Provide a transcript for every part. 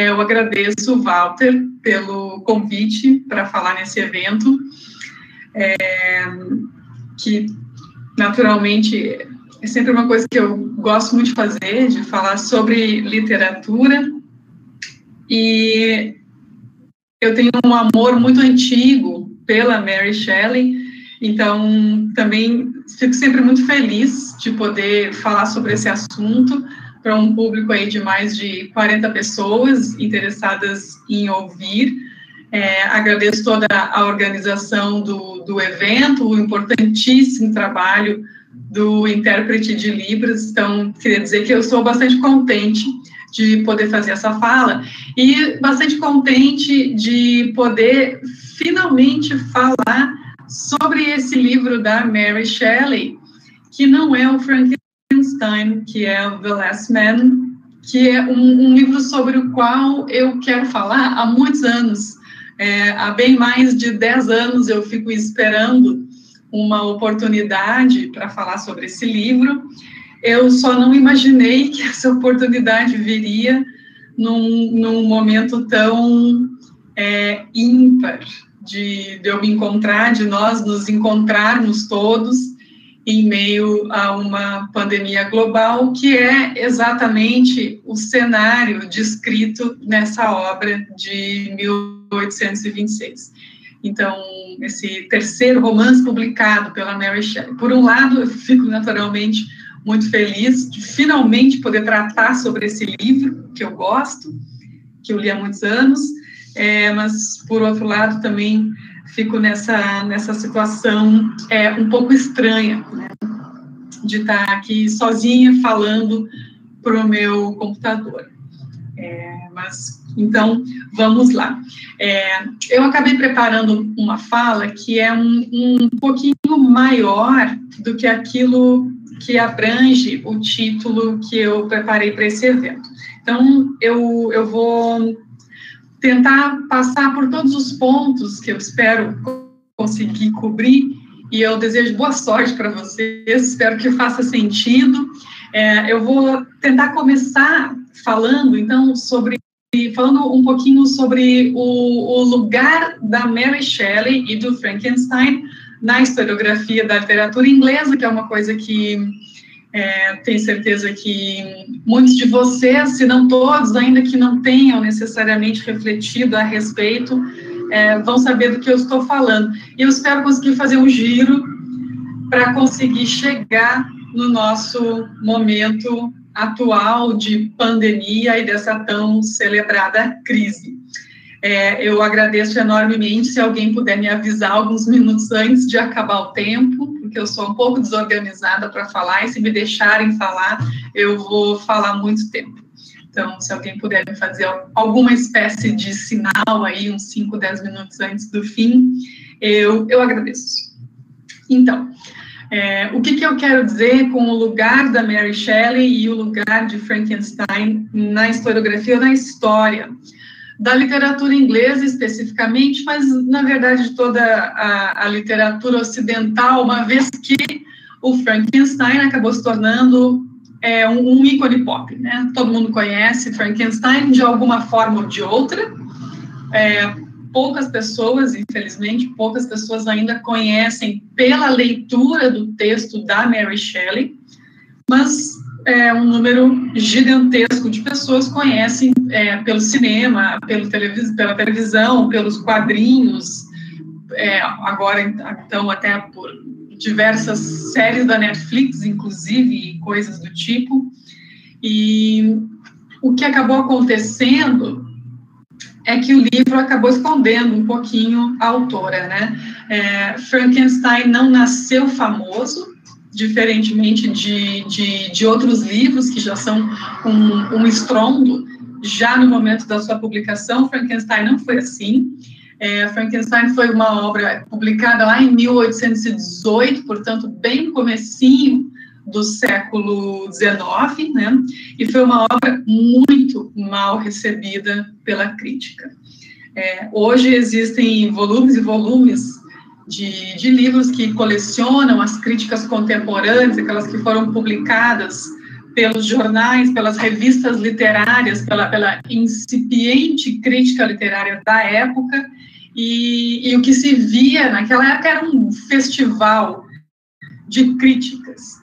eu agradeço o Walter pelo convite para falar nesse evento, que naturalmente é sempre uma coisa que eu gosto muito de fazer, de falar sobre literatura, e eu tenho um amor muito antigo pela Mary Shelley, então também fico sempre muito feliz de poder falar sobre esse assunto para um público aí de mais de 40 pessoas interessadas em ouvir. Agradeço toda a organização do evento, o importantíssimo trabalho do intérprete de Libras. Então, queria dizer que eu estou bastante contente de poder fazer essa fala e bastante contente de poder finalmente falar sobre esse livro da Mary Shelley, que não é o Frankenstein, que é o The Last Man, que é um livro sobre o qual eu quero falar há muitos anos. Há bem mais de 10 anos eu fico esperando uma oportunidade para falar sobre esse livro. Eu só não imaginei que essa oportunidade viria num momento tão ímpar de eu me encontrar, de nós nos encontrarmos todos em meio a uma pandemia global, que é exatamente o cenário descrito nessa obra de 1826. Então, esse terceiro romance publicado pela Mary Shelley. Por um lado, eu fico naturalmente muito feliz de finalmente poder tratar sobre esse livro, que eu gosto, que eu li há muitos anos, mas, por outro lado, também fico nessa situação um pouco estranha, né, de estar aqui sozinha falando para o meu computador. Mas, então, vamos lá. Eu acabei preparando uma fala que é um pouquinho maior do que aquilo que abrange o título que eu preparei para esse evento. Então, eu vou tentar passar por todos os pontos que eu espero conseguir cobrir, e eu desejo boa sorte para vocês, espero que faça sentido. Eu vou tentar começar falando, então, falando um pouquinho sobre o lugar da Mary Shelley e do Frankenstein na historiografia da literatura inglesa, que é uma coisa que tenho certeza que muitos de vocês, se não todos, ainda que não tenham necessariamente refletido a respeito, vão saber do que eu estou falando. E eu espero conseguir fazer um giro para conseguir chegar no nosso momento atual de pandemia e dessa tão celebrada crise. Eu agradeço enormemente se alguém puder me avisar alguns minutos antes de acabar o tempo, porque eu sou um pouco desorganizada para falar, e se me deixarem falar, eu vou falar muito tempo. Então, se alguém puder me fazer alguma espécie de sinal aí, uns 5, 10 minutos antes do fim, eu agradeço. Então, o que eu quero dizer com o lugar da Mary Shelley e o lugar de Frankenstein na historiografia ou na história da literatura inglesa especificamente, mas, na verdade, de toda a literatura ocidental, uma vez que o Frankenstein acabou se tornando um ícone pop, né? Todo mundo conhece Frankenstein de alguma forma ou de outra. Poucas pessoas, infelizmente, poucas pessoas ainda conhecem pela leitura do texto da Mary Shelley, mas um número gigantesco de pessoas conhecem pelo cinema, pela televisão, pelos quadrinhos, agora, então, até por diversas séries da Netflix, inclusive, e coisas do tipo. E o que acabou acontecendo é que o livro acabou escondendo um pouquinho a autora, né? Frankenstein não nasceu famoso, diferentemente de outros livros que já são um estrondo, já no momento da sua publicação. Frankenstein não foi assim. Frankenstein foi uma obra publicada lá em 1818, portanto, bem no comecinho do século XIX, né? E foi uma obra muito mal recebida pela crítica. Hoje existem volumes e volumes de livros que colecionam as críticas contemporâneas, aquelas que foram publicadas pelos jornais, pelas revistas literárias, pela incipiente crítica literária da época, e o que se via naquela época era um festival de críticas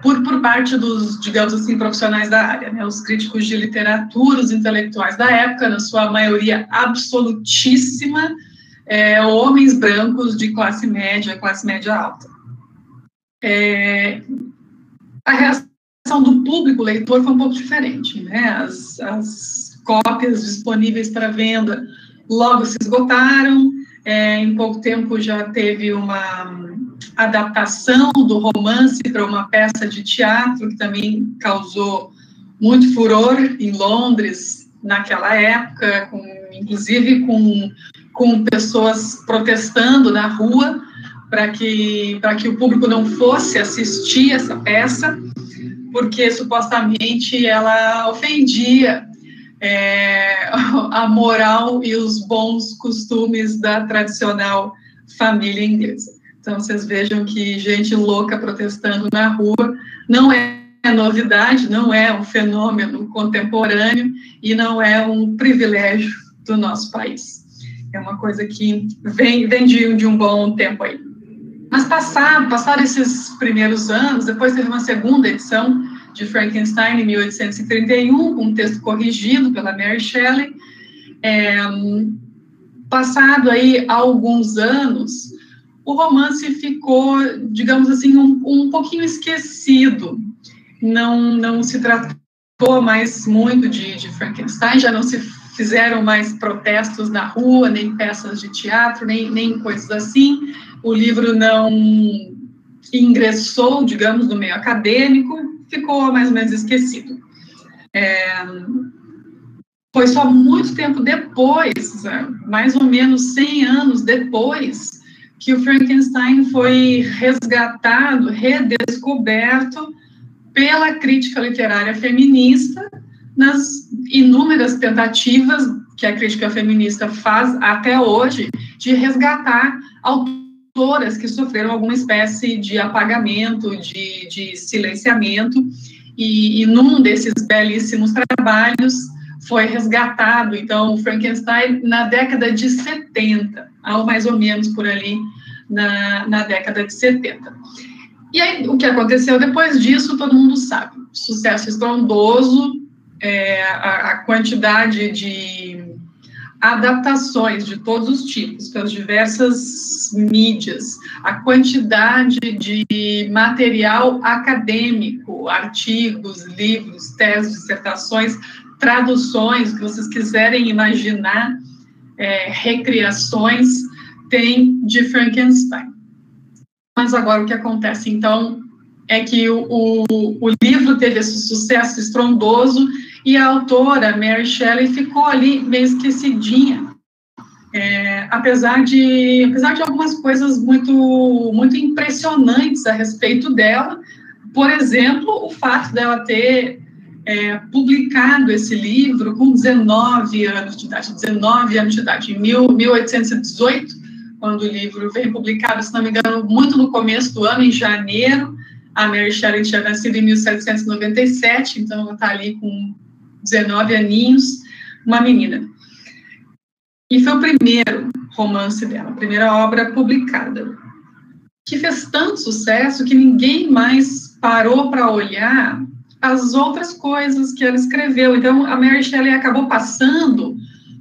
por parte dos, digamos assim, profissionais da área, né, os críticos de literatura, os intelectuais da época, na sua maioria absolutíssima, homens brancos de classe média alta. A reação do público leitor foi um pouco diferente, né? As cópias disponíveis para venda logo se esgotaram, em pouco tempo já teve uma adaptação do romance para uma peça de teatro, que também causou muito furor em Londres naquela época, inclusive com pessoas protestando na rua para que o público não fosse assistir essa peça, porque supostamente ela ofendia a moral e os bons costumes da tradicional família inglesa. Então, vocês vejam que gente louca protestando na rua não é novidade, não é um fenômeno contemporâneo e não é um privilégio do nosso país. É uma coisa que vem de um bom tempo aí. Mas passaram esses primeiros anos, depois teve uma segunda edição de Frankenstein, em 1831, com um texto corrigido pela Mary Shelley. Passado aí alguns anos, o romance ficou, digamos assim, um pouquinho esquecido. Não se tratou mais muito de Frankenstein, já não se fizeram mais protestos na rua, nem peças de teatro, nem coisas assim. O livro não ingressou, digamos, no meio acadêmico, ficou mais ou menos esquecido. Foi só muito tempo depois, mais ou menos 100 anos depois, que o Frankenstein foi resgatado, redescoberto pela crítica literária feminista, nas inúmeras tentativas que a crítica feminista faz até hoje de resgatar autoras que sofreram alguma espécie de apagamento, de silenciamento, e num desses belíssimos trabalhos foi resgatado, então, o Frankenstein na década de 70, ou mais ou menos por ali, na década de 70. E aí, o que aconteceu depois disso, todo mundo sabe. Sucesso estrondoso, a quantidade de adaptações de todos os tipos, pelas diversas mídias, a quantidade de material acadêmico, artigos, livros, teses, dissertações, traduções, que vocês quiserem imaginar, recriações, tem de Frankenstein. Mas agora o que acontece, então, é que o livro teve esse sucesso estrondoso e a autora, Mary Shelley, ficou ali meio esquecidinha, apesar de algumas coisas muito, muito impressionantes a respeito dela. Por exemplo, o fato dela ter publicado esse livro com 19 anos de idade, em 1818, quando o livro veio publicado, se não me engano, muito no começo do ano, em janeiro. A Mary Shelley tinha nascido em 1797, então ela está ali com 19 aninhos, uma menina. E foi o primeiro romance dela, a primeira obra publicada, que fez tanto sucesso que ninguém mais parou para olhar as outras coisas que ela escreveu. Então, a Mary Shelley acabou passando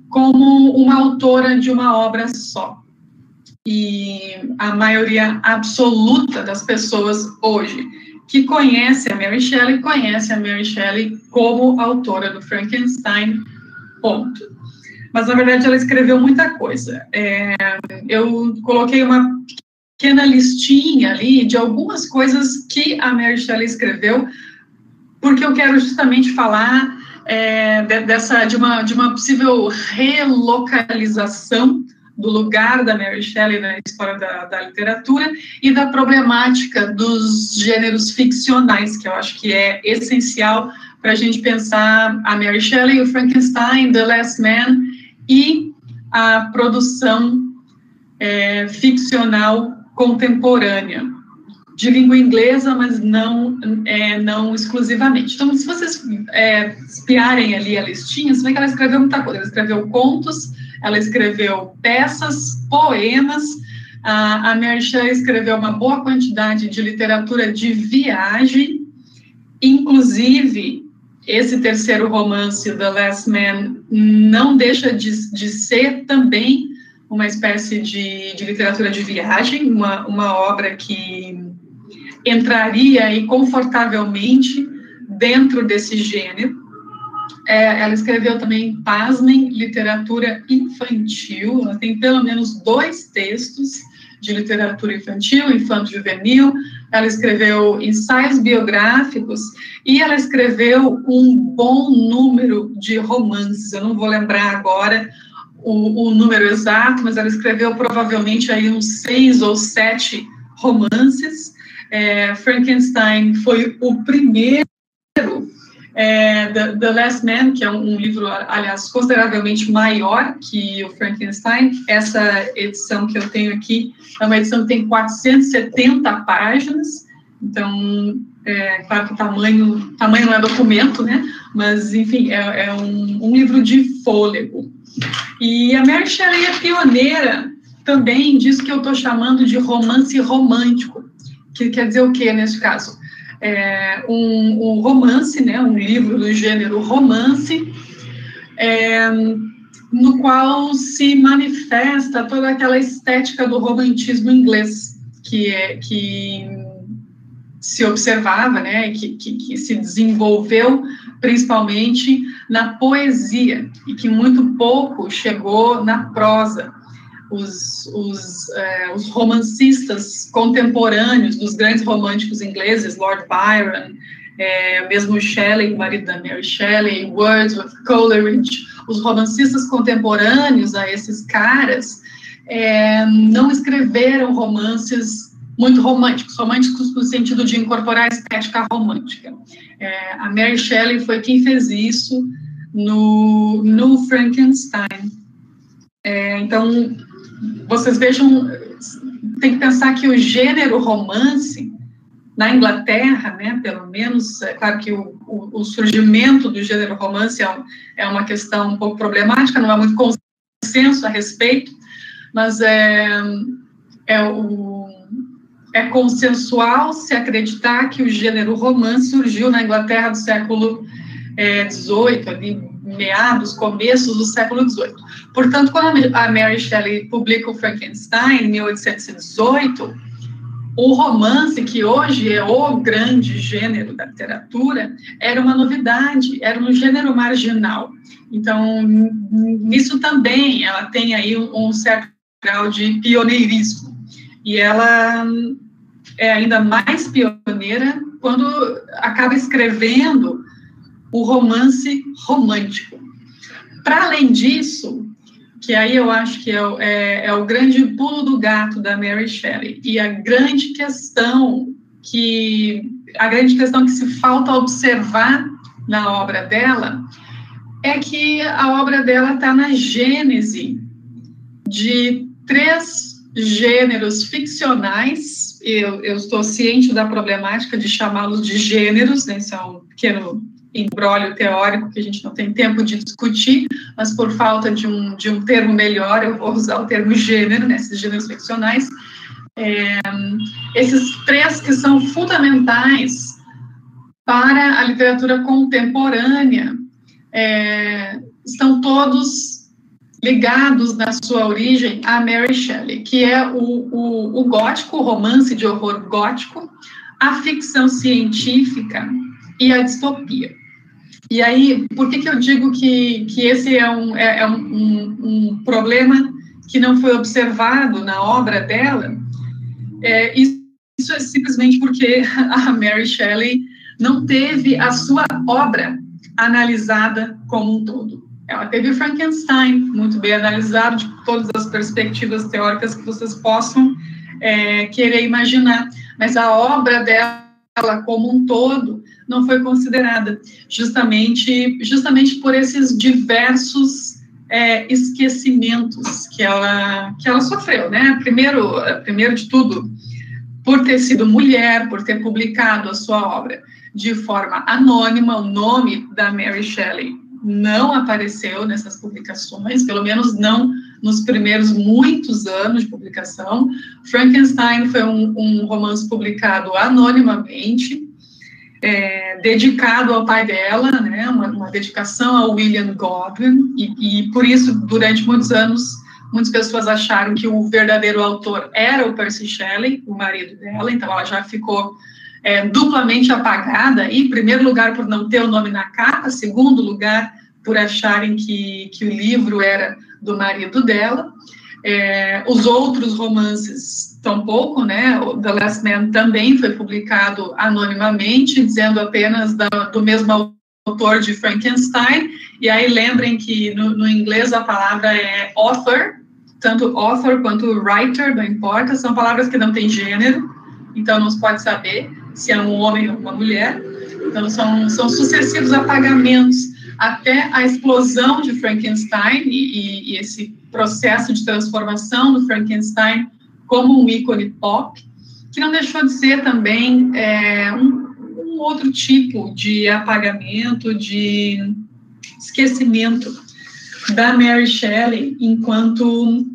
como uma autora de uma obra só. E a maioria absoluta das pessoas hoje que conhece a Mary Shelley como autora do Frankenstein, ponto. Mas, na verdade, ela escreveu muita coisa. Eu coloquei uma pequena listinha ali de algumas coisas que a Mary Shelley escreveu, porque eu quero justamente falar de uma possível relocalização do lugar da Mary Shelley na história da literatura e da problemática dos gêneros ficcionais, que eu acho que é essencial para a gente pensar a Mary Shelley, o Frankenstein, The Last Man e a produção ficcional contemporânea. de língua inglesa, mas não exclusivamente. Então, se vocês espiarem ali a listinha, você vê que ela escreveu muita coisa. Ela escreveu contos, ela escreveu peças, poemas. A Mary Shelley escreveu uma boa quantidade de literatura de viagem, inclusive esse terceiro romance, The Last Man, não deixa de ser também uma espécie de literatura de viagem, uma obra que entraria aí confortavelmente dentro desse gênero. Ela escreveu também, pasmem, literatura infantil. Ela tem pelo menos 2 textos de literatura infantil, infanto-juvenil. Ela escreveu ensaios biográficos e ela escreveu um bom número de romances. Eu não vou lembrar agora o número exato, mas ela escreveu provavelmente aí uns 6 ou 7 romances. Frankenstein foi o primeiro. The Last Man, que é um livro, aliás, consideravelmente maior que o Frankenstein. Essa edição que eu tenho aqui é uma edição que tem 470 páginas, então, claro que o tamanho não é documento, né? Mas, enfim, é um livro de fôlego. E a Mary Shelley é pioneira também disso que eu estou chamando de romance romântico, que quer dizer o quê nesse caso? Um romance, né, um livro do gênero romance, no qual se manifesta toda aquela estética do romantismo inglês, que se observava, né, que se desenvolveu principalmente na poesia, e que muito pouco chegou na prosa. Os romancistas contemporâneos dos grandes românticos ingleses, Lord Byron, mesmo Shelley, o marido da Mary Shelley, Wordsworth, Coleridge, os romancistas contemporâneos a esses caras, não escreveram romances muito românticos no sentido de incorporar a estética romântica. A Mary Shelley foi quem fez isso no Frankenstein. Então, vocês vejam, tem que pensar que o gênero romance, na Inglaterra, né, pelo menos, é claro que o surgimento do gênero romance é uma questão um pouco problemática, não há muito consenso a respeito, mas é consensual se acreditar que o gênero romance surgiu na Inglaterra do século XVIII, ali, meados, começos do século XVIII. Portanto, quando a Mary Shelley publica o Frankenstein, em 1818, o romance, que hoje é o grande gênero da literatura, era uma novidade, era um gênero marginal. Então, nisso também ela tem aí um certo grau de pioneirismo. E ela é ainda mais pioneira quando acaba escrevendo o romance romântico. Para além disso, que aí eu acho que é o grande pulo do gato da Mary Shelley, e a grande questão que se falta observar na obra dela é que a obra dela está na gênese de 3 gêneros ficcionais. Eu estou ciente da problemática de chamá-los de gêneros, né? Isso é um pequeno imbróglio teórico que a gente não tem tempo de discutir, mas por falta de um termo melhor, eu vou usar o termo gênero, né, esses gêneros ficcionais. Esses 3 que são fundamentais para a literatura contemporânea estão todos ligados na sua origem a Mary Shelley, que é o gótico, o romance de horror gótico, a ficção científica e a distopia. E aí, por que eu digo que esse é um problema que não foi observado na obra dela? Isso é simplesmente porque a Mary Shelley não teve a sua obra analisada como um todo. Ela teve Frankenstein muito bem analisado, de todas as perspectivas teóricas que vocês possam querer imaginar, mas a obra dela como um todo não foi considerada, justamente por esses diversos esquecimentos que ela sofreu, né? Primeiro de tudo, por ter sido mulher, por ter publicado a sua obra de forma anônima, o nome da Mary Shelley não apareceu nessas publicações, pelo menos não nos primeiros muitos anos de publicação. Frankenstein foi um romance publicado anonimamente, dedicado ao pai dela, né, uma dedicação ao William Godwin, e por isso, durante muitos anos, muitas pessoas acharam que o verdadeiro autor era o Percy Shelley, o marido dela, então ela já ficou duplamente apagada, em primeiro lugar por não ter o nome na capa, segundo lugar por acharem que o livro era do marido dela. Os outros romances tampouco, né, o The Last Man também foi publicado anonimamente, dizendo apenas do mesmo autor de Frankenstein, e aí lembrem que no inglês a palavra é author, tanto author quanto writer, não importa, são palavras que não têm gênero, então não se pode saber se é um homem ou uma mulher, então são sucessivos apagamentos até a explosão de Frankenstein e esse processo de transformação do Frankenstein como um ícone pop, que não deixou de ser também um outro tipo de apagamento, de esquecimento da Mary Shelley enquanto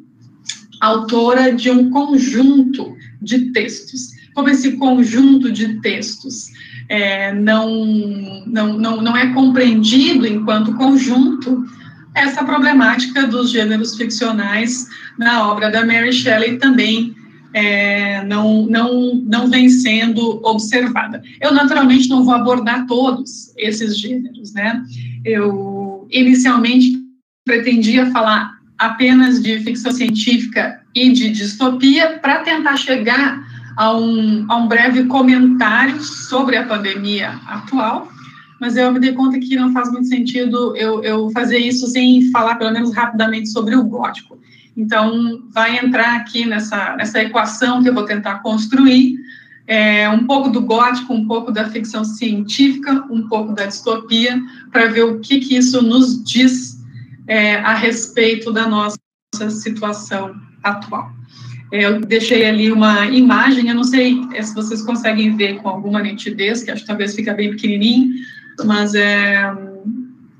autora de um conjunto de textos. Como esse conjunto de textos não é compreendido enquanto conjunto, essa problemática dos gêneros ficcionais na obra da Mary Shelley também não vem sendo observada. Eu, naturalmente, não vou abordar todos esses gêneros, né? Eu, inicialmente, pretendia falar apenas de ficção científica e de distopia para tentar chegar a um breve comentário sobre a pandemia atual, mas eu me dei conta que não faz muito sentido eu fazer isso sem falar, pelo menos rapidamente, sobre o gótico. Então, vai entrar aqui nessa equação que eu vou tentar construir, um pouco do gótico, um pouco da ficção científica, um pouco da distopia, para ver o que isso nos diz a respeito da nossa situação atual. Eu deixei ali uma imagem, eu não sei se vocês conseguem ver com alguma nitidez, que acho que talvez fica bem pequenininho, mas é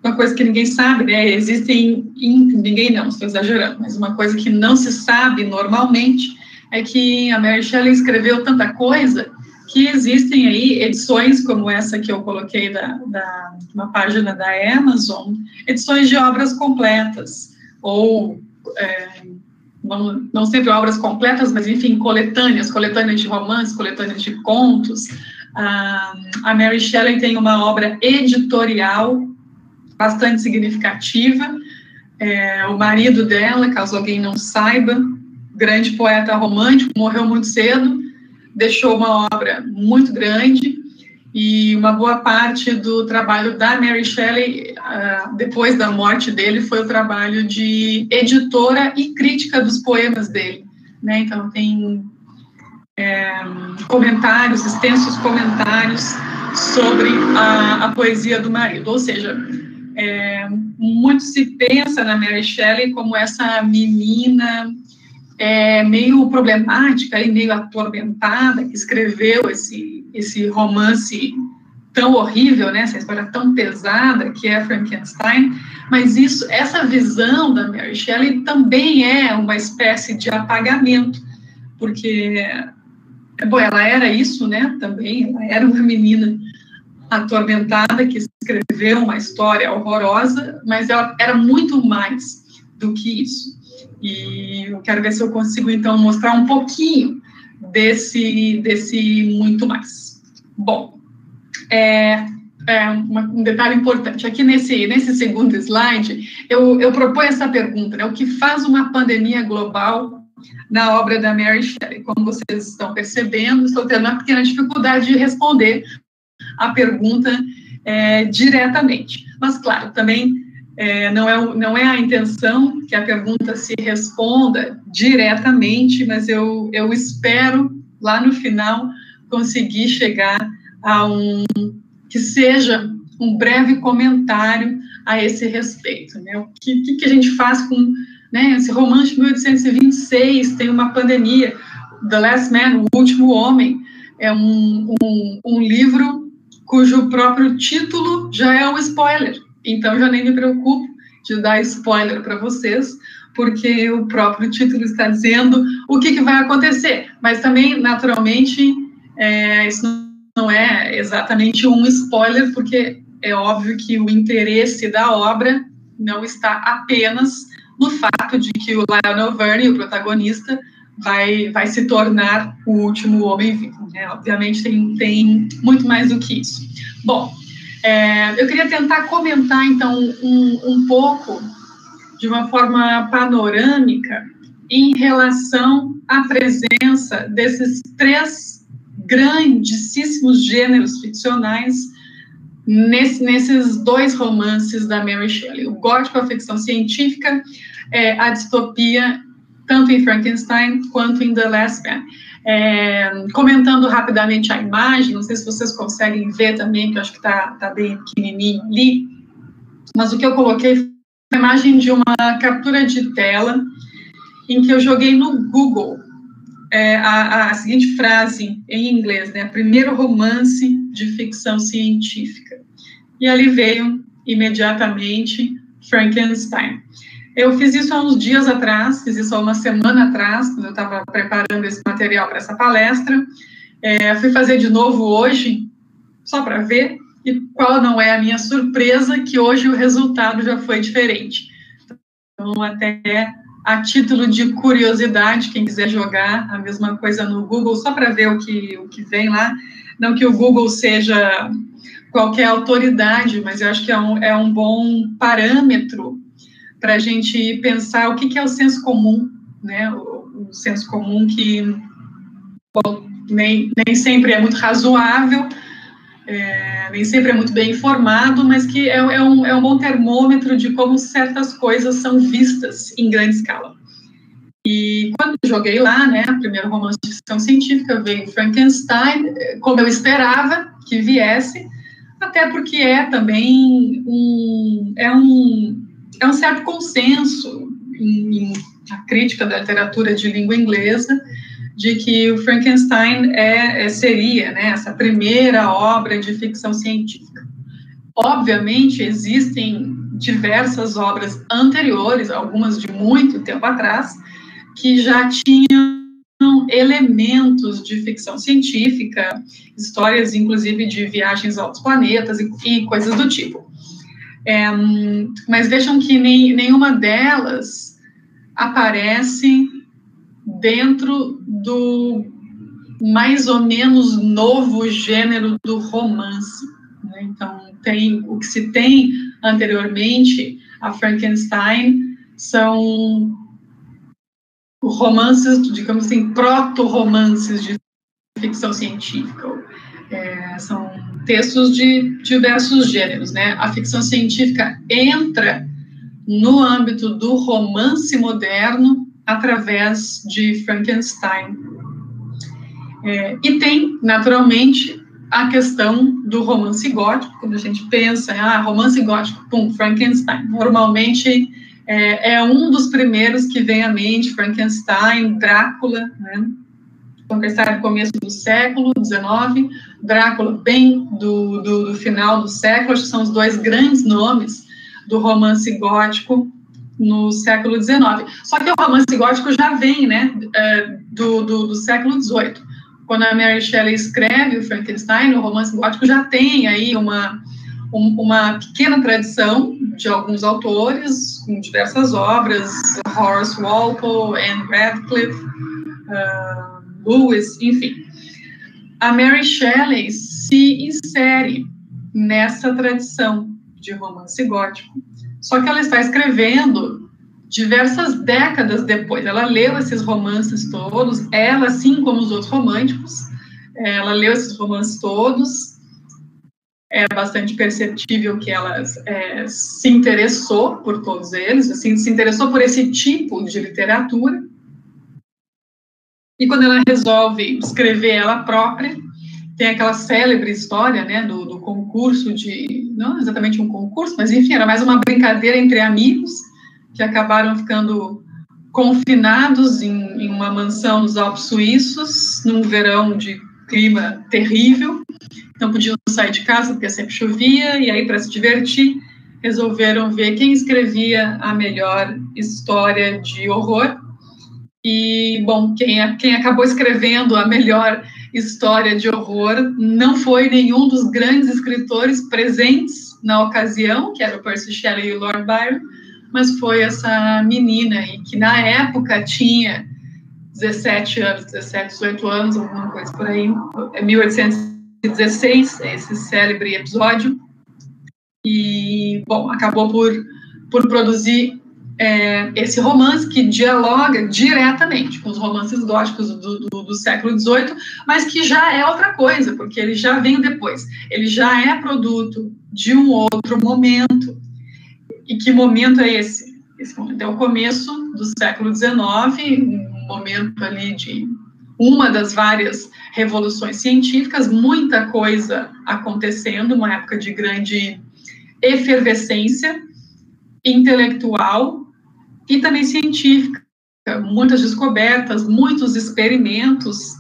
uma coisa que ninguém sabe, né? Ninguém não, estou exagerando, mas uma coisa que não se sabe normalmente é que a Mary Shelley escreveu tanta coisa que existem aí edições como essa que eu coloquei uma página da Amazon, edições de obras completas, ou não sempre obras completas, mas, enfim, coletâneas de romances, coletâneas de contos. A Mary Shelley tem uma obra editorial bastante significativa. O marido dela, caso alguém não saiba, grande poeta romântico, morreu muito cedo, deixou uma obra muito grande, e uma boa parte do trabalho da Mary Shelley, depois da morte dele, foi o trabalho de editora e crítica dos poemas dele, né? Então, tem comentários, extensos comentários sobre a poesia do marido, ou seja, muito se pensa na Mary Shelley como essa menina meio problemática e meio atormentada, que escreveu esse romance tão horrível, né, essa história tão pesada que é Frankenstein, mas essa visão da Mary Shelley também é uma espécie de apagamento, porque, ela era isso, né, também, ela era uma menina atormentada que escreveu uma história horrorosa, mas ela era muito mais do que isso. E eu quero ver se eu consigo, então, mostrar um pouquinho desse muito mais. Bom, um detalhe importante, aqui nesse segundo slide, eu proponho essa pergunta, né, o que faz uma pandemia global na obra da Mary Shelley? Como vocês estão percebendo, estou tendo uma pequena dificuldade de responder a pergunta diretamente, mas, claro, também não é a intenção que a pergunta se responda diretamente, mas eu espero, lá no final, conseguir chegar a que seja um breve comentário a esse respeito, né? O que a gente faz com, né, esse romance de 1826, tem uma pandemia, The Last Man, O Último Homem, é um livro cujo próprio título já é um spoiler. Então, já nem me preocupo de dar spoiler para vocês, porque o próprio título está dizendo o que vai acontecer. Mas também, naturalmente, isso não é exatamente um spoiler, porque é óbvio que o interesse da obra não está apenas no fato de que o Lionel Verne, o protagonista, vai se tornar o último homem vivo, né? Obviamente tem muito mais do que isso. Bom, eu queria tentar comentar, então, um pouco, de uma forma panorâmica, em relação à presença desses 3 grandíssimos gêneros ficcionais nesses 2 romances da Mary Shelley. O gótico, a ficção científica, a distopia, tanto em Frankenstein quanto em The Last Man. Comentando rapidamente a imagem, não sei se vocês conseguem ver também, que eu acho que está bem pequenininho ali, mas o que eu coloquei foi a imagem de uma captura de tela em que eu joguei no Google a seguinte frase em inglês, né? Primeiro romance de ficção científica. E ali veio imediatamente Frankenstein. Eu fiz isso há uns dias atrás, fiz isso há uma semana atrás, quando eu estava preparando esse material para essa palestra. Fui fazer de novo hoje, só para ver, e qual não é a minha surpresa, que hoje o resultado já foi diferente. Então, até a título de curiosidade, quem quiser jogar a mesma coisa no Google, só para ver o que vem lá, não que o Google seja qualquer autoridade, mas eu acho que é um bom parâmetro para a gente pensar o que é o senso comum, né? O senso comum que, bom, nem sempre é muito razoável, nem sempre é muito bem informado, mas que é um bom termômetro de como certas coisas são vistas em grande escala. E quando eu joguei lá, né, o primeiro romance de ficção científica, veio Frankenstein, como eu esperava que viesse, até porque é também um certo consenso na crítica da literatura de língua inglesa, de que o Frankenstein seria, né, essa primeira obra de ficção científica. Obviamente, existem diversas obras anteriores, algumas de muito tempo atrás, que já tinham elementos de ficção científica, histórias, inclusive, de viagens a outros planetas e coisas do tipo. Mas vejam que nenhuma delas aparece dentro do mais ou menos novo gênero do romance, né? Então, o que se tem anteriormente a Frankenstein são romances, digamos assim, proto-romances de ficção científica. São textos de diversos gêneros, né? A ficção científica entra no âmbito do romance moderno através de Frankenstein. E tem, naturalmente, a questão do romance gótico. Quando a gente pensa, romance gótico, Frankenstein. Normalmente é um dos primeiros que vem à mente, Frankenstein, Drácula, né? Frankenstein no começo do século XIX, Drácula bem do final do século, acho que são os 2 grandes nomes do romance gótico no século XIX. Só que o romance gótico já vem, né, do século XVIII. Quando a Mary Shelley escreve o Frankenstein, o romance gótico já tem aí uma pequena tradição de alguns autores, com diversas obras, Horace Walpole, Anne Radcliffe, Lewis, enfim. A Mary Shelley se insere nessa tradição de romance gótico, só que ela está escrevendo diversas décadas depois. Ela leu esses romances todos, ela, assim como os outros românticos, ela leu esses romances todos, é bastante perceptível que ela se interessou por todos eles, assim, se interessou por esse tipo de literatura, e quando ela resolve escrever ela própria, tem aquela célebre história, né, do concurso não exatamente um concurso, mas enfim, era mais uma brincadeira entre amigos, que acabaram ficando confinados em uma mansão nos Alpes suíços, num verão de clima terrível, não podiam sair de casa porque sempre chovia, e aí, para se divertir, resolveram ver quem escrevia a melhor história de horror. E, bom, quem acabou escrevendo a melhor história de horror não foi nenhum dos grandes escritores presentes na ocasião, que era o Percy Shelley e o Lord Byron, mas foi essa menina aí, que na época tinha 17 anos, 17, 18 anos, alguma coisa por aí, é 1816, esse célebre episódio, e, bom, acabou por produzir esse romance que dialoga diretamente com os romances góticos do século XVIII, mas que já é outra coisa, porque ele já vem depois, ele já é produto de um outro momento. E que momento é esse? Esse momento é o começo do século XIX, um momento ali de uma das várias revoluções científicas, muita coisa acontecendo, uma época de grande efervescência intelectual e também científica, muitas descobertas, muitos experimentos,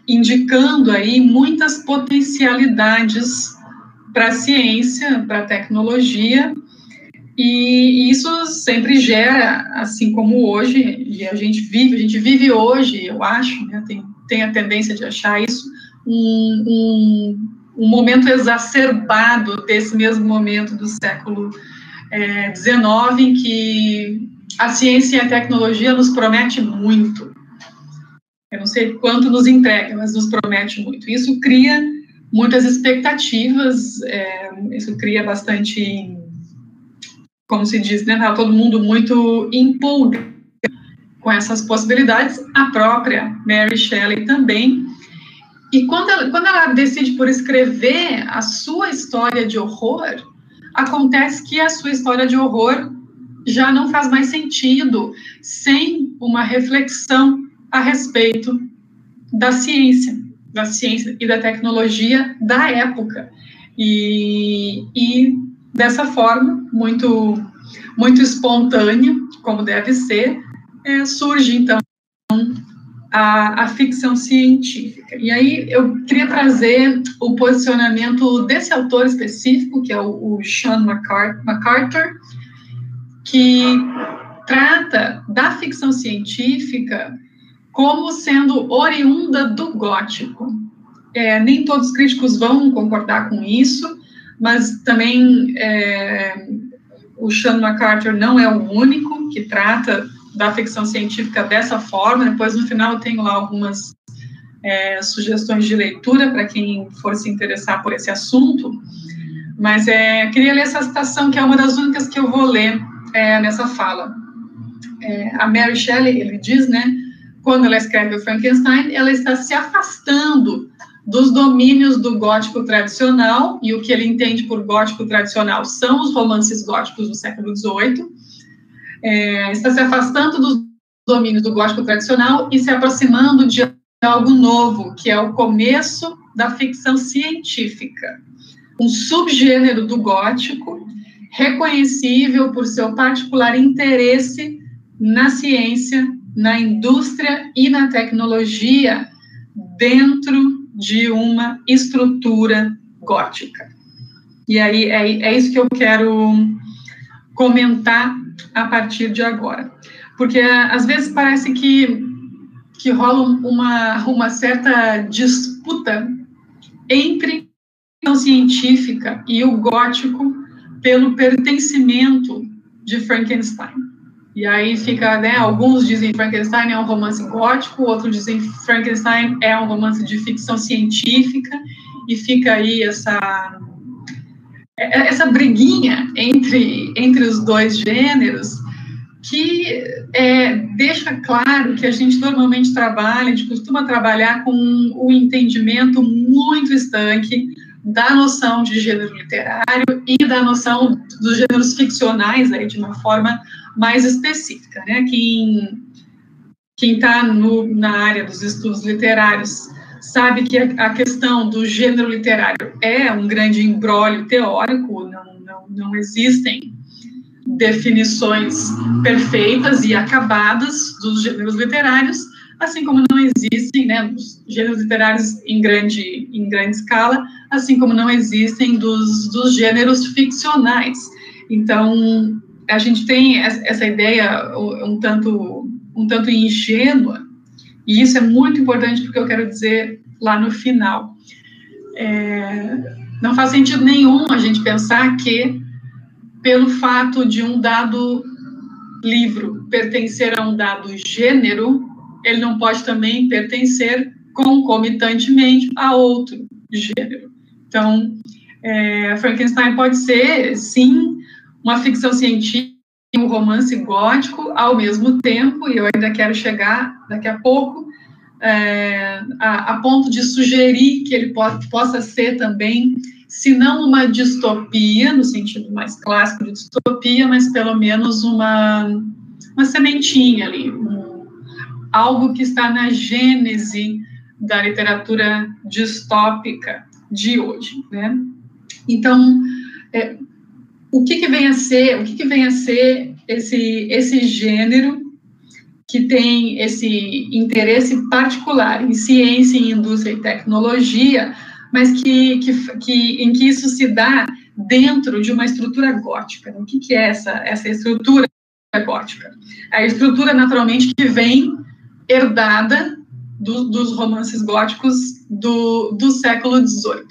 indicando aí muitas potencialidades para a ciência, para a tecnologia, e isso sempre gera, assim como hoje, e a gente vive hoje, eu acho, né, tem a tendência de achar isso, um momento exacerbado desse mesmo momento do século XIX, em que a ciência e a tecnologia nos promete muito. Eu não sei quanto nos entrega, mas nos promete muito. Isso cria muitas expectativas, isso cria bastante, como se diz, né, tá todo mundo muito empolgado com essas possibilidades, a própria Mary Shelley também. E quando ela decide por escrever a sua história de horror, acontece que a sua história de horror já não faz mais sentido sem uma reflexão a respeito da ciência e da tecnologia da época. E dessa forma, muito, muito espontânea, como deve ser, surge, então, a ficção científica. E aí eu queria trazer o posicionamento desse autor específico, que é o Sean McArthur, que trata da ficção científica como sendo oriunda do gótico. Nem todos os críticos vão concordar com isso, mas também o Sean McArthur não é o único que trata da ficção científica dessa forma. Depois, no final, eu tenho lá algumas sugestões de leitura para quem for se interessar por esse assunto, mas queria ler essa citação, que é uma das únicas que eu vou ler nessa fala. A Mary Shelley, ele diz, né, quando ela escreve o Frankenstein, ela está se afastando dos domínios do gótico tradicional, e o que ele entende por gótico tradicional são os romances góticos do século XVIII, está se afastando dos domínios do gótico tradicional e se aproximando de algo novo, que é o começo da ficção científica, um subgênero do gótico, reconhecível por seu particular interesse na ciência, na indústria e na tecnologia, dentro de uma estrutura gótica. E aí é isso que eu quero comentar a partir de agora. Porque, às vezes, parece que rola uma certa disputa entre a ficção científica e o gótico pelo pertencimento de Frankenstein. E aí fica, né, alguns dizem que Frankenstein é um romance gótico, outros dizem que Frankenstein é um romance de ficção científica, e fica aí essa briguinha entre os dois gêneros, que deixa claro que a gente normalmente trabalha, a gente costuma trabalhar com um entendimento muito estanque da noção de gênero literário e da noção dos gêneros ficcionais, aí, de uma forma mais específica, né? Quem está na área dos estudos literários sabe que a questão do gênero literário é um grande imbróglio teórico, não existem definições perfeitas e acabadas dos gêneros literários, assim como não existem, né, os gêneros literários em grande escala, assim como não existem dos gêneros ficcionais. Então, a gente tem essa ideia um tanto ingênua, e isso é muito importante porque eu quero dizer lá no final. Não faz sentido nenhum a gente pensar que, pelo fato de um dado livro pertencer a um dado gênero, ele não pode também pertencer concomitantemente a outro gênero. Então, Frankenstein pode ser, sim, uma ficção científica, um romance gótico, ao mesmo tempo, e eu ainda quero chegar daqui a pouco, a ponto de sugerir que ele possa ser também, se não uma distopia, no sentido mais clássico de distopia, mas pelo menos uma sementinha ali, algo que está na gênese da literatura distópica de hoje, né? Então, o que vem a ser esse gênero que tem esse interesse particular em ciência, em indústria e tecnologia, mas em que isso se dá dentro de uma estrutura gótica. O que é essa estrutura gótica? A estrutura, naturalmente, que vem herdada dos romances góticos do século XVIII.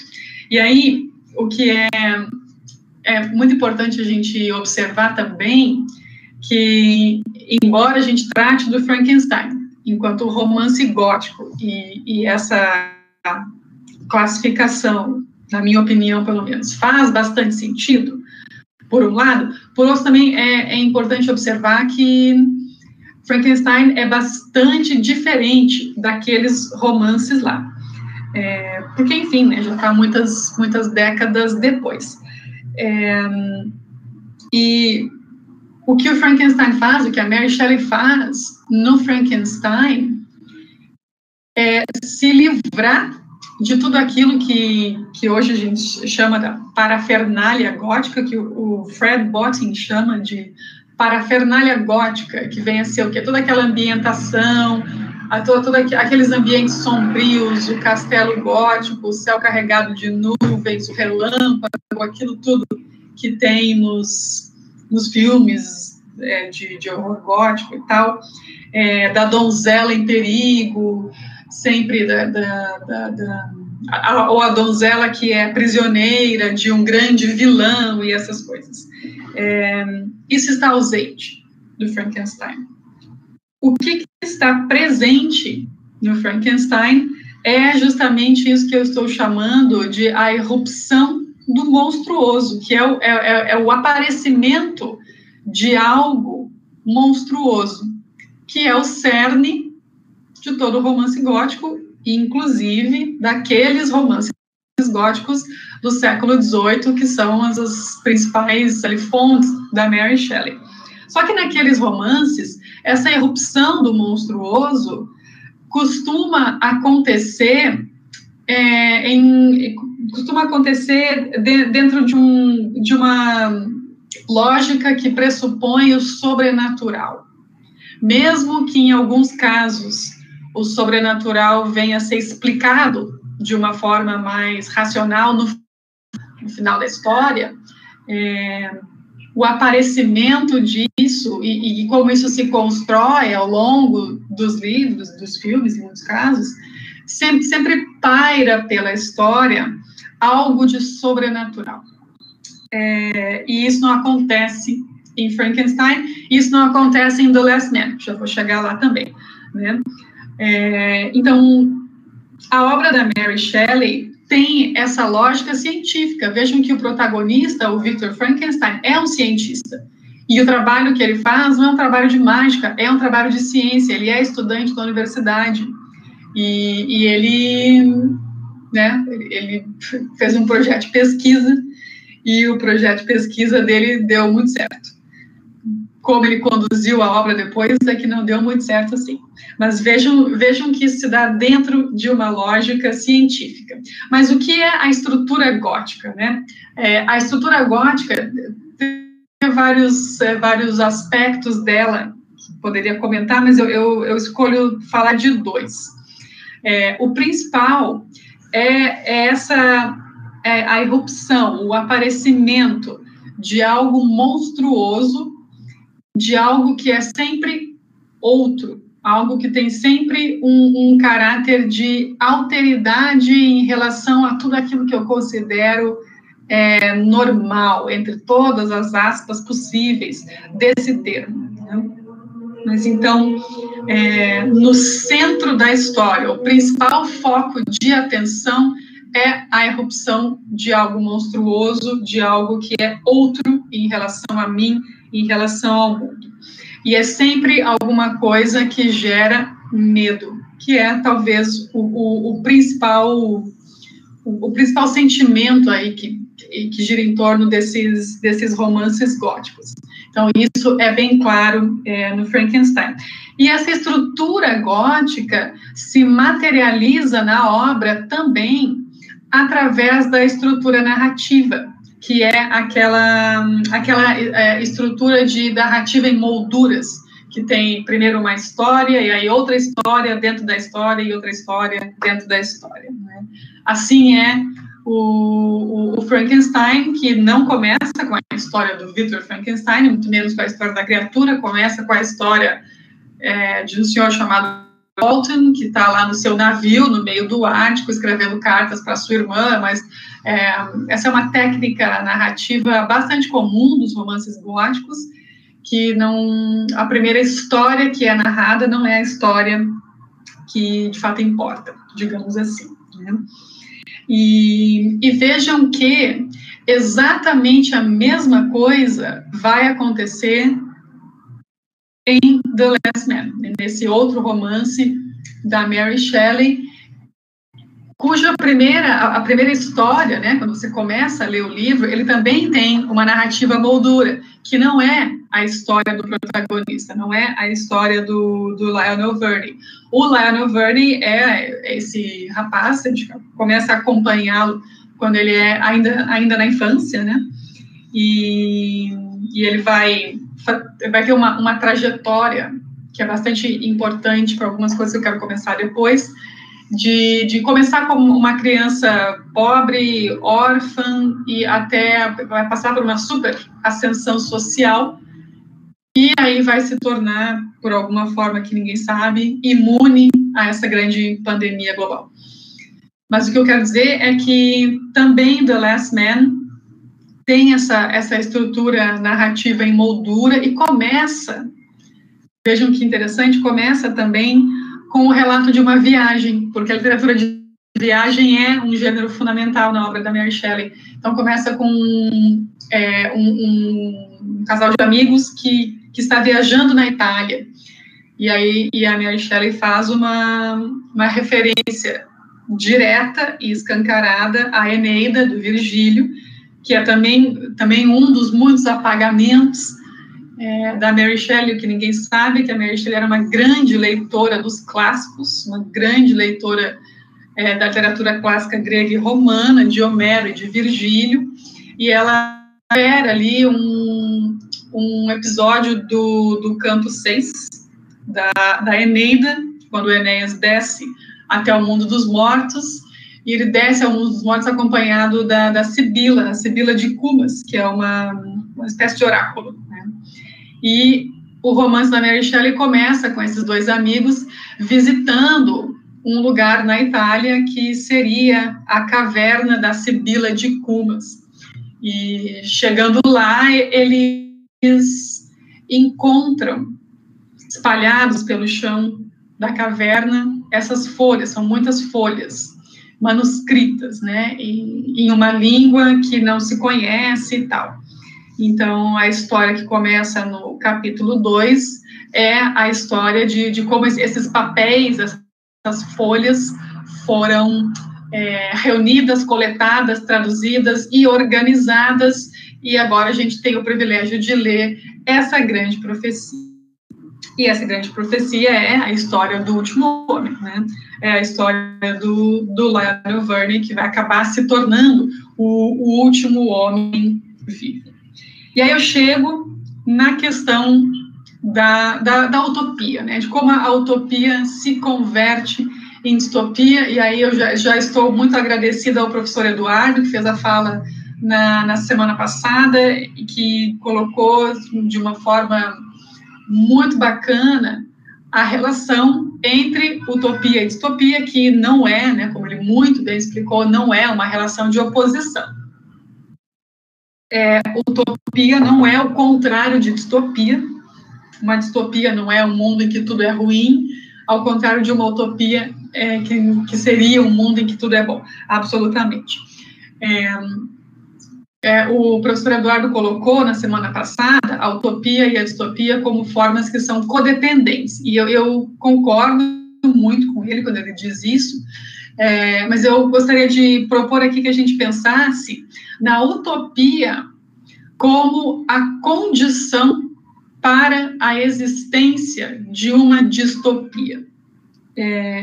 E aí, o que é muito importante a gente observar também, que, embora a gente trate do Frankenstein enquanto romance gótico, e essa classificação, na minha opinião, pelo menos, faz bastante sentido, por um lado, por outro também é importante observar que Frankenstein é bastante diferente daqueles romances lá. Porque, enfim, né, já está muitas décadas depois. E o que o Frankenstein faz, o que a Mary Shelley faz no Frankenstein, é se livrar de tudo aquilo que hoje a gente chama da parafernália gótica, que o Fred Botting chama de parafernália gótica, que vem a ser o quê? Toda aquela ambientação, aqueles ambientes sombrios, o castelo gótico, o céu carregado de nuvens, o relâmpago, aquilo tudo que tem nos filmes de horror gótico e tal, da donzela em perigo, sempre ou a donzela que é prisioneira de um grande vilão e essas coisas. Isso está ausente do Frankenstein. O que está presente no Frankenstein é justamente isso que eu estou chamando de a irrupção do monstruoso, que é o aparecimento de algo monstruoso, que é o cerne de todo o romance gótico, inclusive daqueles romances góticos do século XVIII, que são as principais fontes da Mary Shelley. Só que naqueles romances, essa irrupção do monstruoso costuma acontecer dentro de uma lógica que pressupõe o sobrenatural. Mesmo que, em alguns casos, o sobrenatural venha a ser explicado de uma forma mais racional no final da história, o aparecimento disso e como isso se constrói ao longo dos livros, dos filmes, em muitos casos, sempre paira pela história algo de sobrenatural. E isso não acontece em Frankenstein, isso não acontece em The Last Man, já vou chegar lá também, né? Então, a obra da Mary Shelley tem essa lógica científica. Vejam que o protagonista, o Victor Frankenstein, é um cientista. E o trabalho que ele faz não é um trabalho de mágica, é um trabalho de ciência. Ele é estudante da universidade. E ele fez um projeto de pesquisa, e o projeto de pesquisa dele deu muito certo. Como ele conduziu a obra depois é que não deu muito certo assim. Mas vejam que isso se dá dentro de uma lógica científica. Mas o que é a estrutura gótica, né? A estrutura gótica vários aspectos dela que poderia comentar, mas eu escolho falar de dois. O principal é a irrupção, o aparecimento de algo monstruoso, de algo que é sempre outro, algo que tem sempre um caráter de alteridade em relação a tudo aquilo que eu considero normal, entre todas as aspas possíveis desse termo, né? Mas, então, no centro da história, o principal foco de atenção é a irrupção de algo monstruoso, de algo que é outro em relação a mim, em relação ao mundo. E é sempre alguma coisa que gera medo, que é talvez o principal sentimento aí que gira em torno desses romances góticos. Então, isso é bem claro no Frankenstein. E essa estrutura gótica se materializa na obra também através da estrutura narrativa, que é aquela estrutura de narrativa em molduras, que tem primeiro uma história, e aí outra história dentro da história, e outra história dentro da história, né? Assim é o Frankenstein, que não começa com a história do Victor Frankenstein, muito menos com a história da criatura, começa com a história de um senhor chamado Walton, que está lá no seu navio, no meio do Ártico, escrevendo cartas para sua irmã, mas essa é uma técnica narrativa bastante comum dos romances góticos, que a primeira história que é narrada não é a história que de fato importa, digamos assim, né? E vejam que exatamente a mesma coisa vai acontecer em The Last Man, nesse outro romance da Mary Shelley, cuja a primeira história, né, quando você começa a ler o livro, ele também tem uma narrativa moldura, que não é a história do protagonista, não é a história do Lionel Verney. O Lionel Verney é esse rapaz, a gente começa a acompanhá-lo quando ele é ainda na infância, né, e ele vai ter uma trajetória que é bastante importante para algumas coisas que eu quero começar depois, de começar como uma criança pobre, órfã, e até vai passar por uma super ascensão social, e aí vai se tornar, por alguma forma que ninguém sabe, imune a essa grande pandemia global. Mas o que eu quero dizer é que também The Last Man tem essa estrutura narrativa em moldura e começa, vejam que interessante, começa também com o relato de uma viagem, porque a literatura de viagem é um gênero fundamental na obra da Mary Shelley. Então, começa com um casal de amigos que está viajando na Itália, e a Mary Shelley faz uma referência direta e escancarada à Eneida, do Virgílio, que é também um dos muitos apagamentos da Mary Shelley, que ninguém sabe, que a Mary Shelley era uma grande leitora dos clássicos, uma grande leitora da literatura clássica grega e romana, de Homero e de Virgílio, e ela era ali um episódio do canto 6 da Eneida, quando o Enéas desce até o mundo dos mortos, e ele desce ao mundo dos mortos acompanhado da Sibila, a Sibila de Cumas, que é uma espécie de oráculo, né? E o romance da Mary Shelley começa com esses dois amigos visitando um lugar na Itália que seria a caverna da Sibila de Cumas. E chegando lá, eles encontram espalhados pelo chão da caverna essas folhas, são muitas folhas manuscritas, né, em uma língua que não se conhece e tal. Então, a história que começa no capítulo 2 é a história de como esses papéis, essas folhas foram reunidas, coletadas, traduzidas e organizadas, e agora a gente tem o privilégio de ler essa grande profecia. E essa grande profecia é a história do último homem, né? É a história do Lionel Verney, que vai acabar se tornando o último homem vivo. E aí eu chego na questão da utopia, né, de como a utopia se converte em distopia, e aí eu já estou muito agradecida ao professor Eduardo, que fez a fala na semana passada, e que colocou de uma forma muito bacana a relação entre utopia e distopia, que não é, né, como ele muito bem explicou, não é uma relação de oposição. Utopia não é o contrário de distopia. Uma distopia não é um mundo em que tudo é ruim, ao contrário de uma utopia que seria um mundo em que tudo é bom, absolutamente. O professor Eduardo colocou na semana passada a utopia e a distopia como formas que são codependentes, e eu concordo muito com ele quando ele diz isso, mas eu gostaria de propor aqui que a gente pensasse na utopia como a condição para a existência de uma distopia.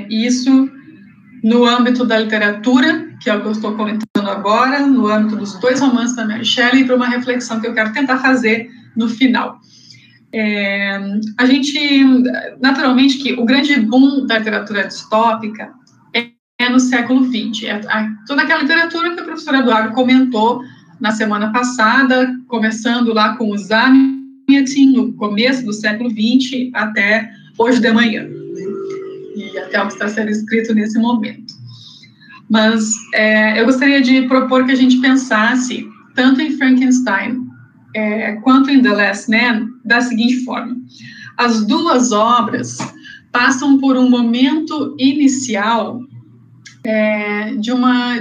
Isso no âmbito da literatura, que é o que eu estou comentando agora, no âmbito dos 2 romances da Mary Shelley, para uma reflexão que eu quero tentar fazer no final. A gente, naturalmente, que o grande boom da literatura distópica é no século XX. Toda aquela literatura que o professor Eduardo comentou na semana passada, começando lá com o Zamiatin, no começo do século XX, até hoje de manhã, e até o que está sendo escrito nesse momento. Mas eu gostaria de propor que a gente pensasse, tanto em Frankenstein quanto em The Last Man, da seguinte forma: as 2 obras passam por um momento inicial de uma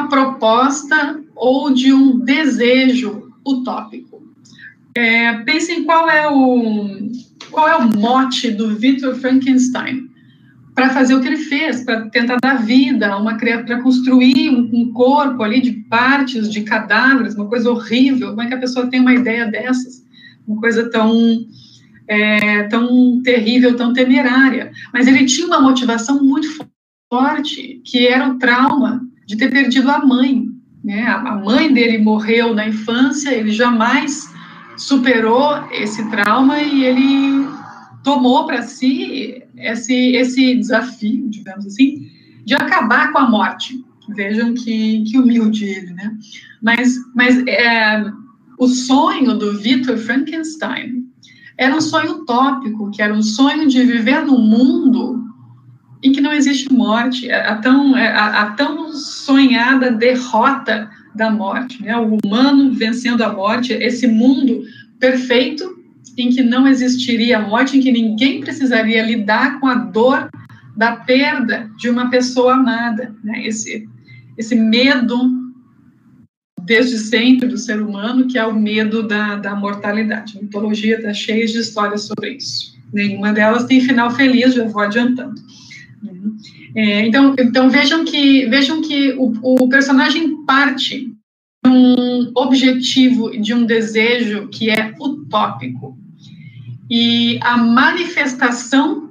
proposta ou de um desejo utópico. Pensem qual é o mote do Victor Frankenstein para fazer o que ele fez, para tentar dar vida a uma criatura, para construir um corpo ali de partes de cadáveres, uma coisa horrível. Como é que a pessoa tem uma ideia dessas? Uma coisa tão terrível, tão temerária. Mas ele tinha uma motivação muito forte, que era o trauma de ter perdido a mãe, né? A mãe dele morreu na infância, ele jamais superou esse trauma e ele tomou para si esse desafio, digamos assim, de acabar com a morte. Vejam que humilde ele, né? Mas o sonho do Victor Frankenstein era um sonho utópico, que era um sonho de viver num mundo em que não existe morte, a tão sonhada derrota da morte, né? O humano vencendo a morte, esse mundo perfeito em que não existiria morte, em que ninguém precisaria lidar com a dor da perda de uma pessoa amada, né? Esse medo desde sempre do ser humano, que é o medo da mortalidade. A mitologia está cheia de histórias sobre isso. Nenhuma delas tem final feliz, já vou adiantando. Então vejam que o personagem parte de um objetivo, de um desejo que é utópico. E a manifestação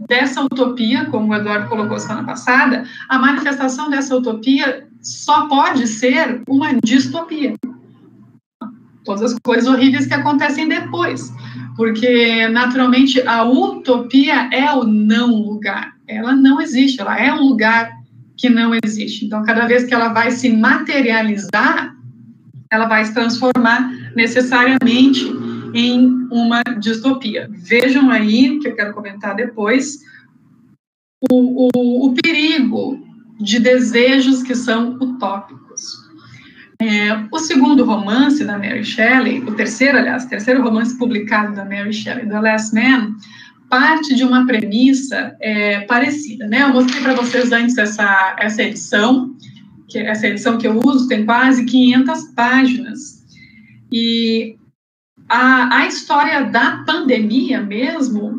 dessa utopia, como o Eduardo colocou semana passada, a manifestação dessa utopia só pode ser uma distopia. Todas as coisas horríveis que acontecem depois. Porque, naturalmente, a utopia é o não lugar. Ela não existe, ela é um lugar que não existe. Então, cada vez que ela vai se materializar, ela vai se transformar necessariamente em uma distopia. Vejam aí, que eu quero comentar depois, o perigo de desejos que são utópicos. O segundo romance da Mary Shelley, o terceiro romance publicado da Mary Shelley, The Last Man, parte de uma premissa parecida, né? Eu mostrei para vocês antes essa edição, essa edição que eu uso tem quase 500 páginas, e a história da pandemia mesmo,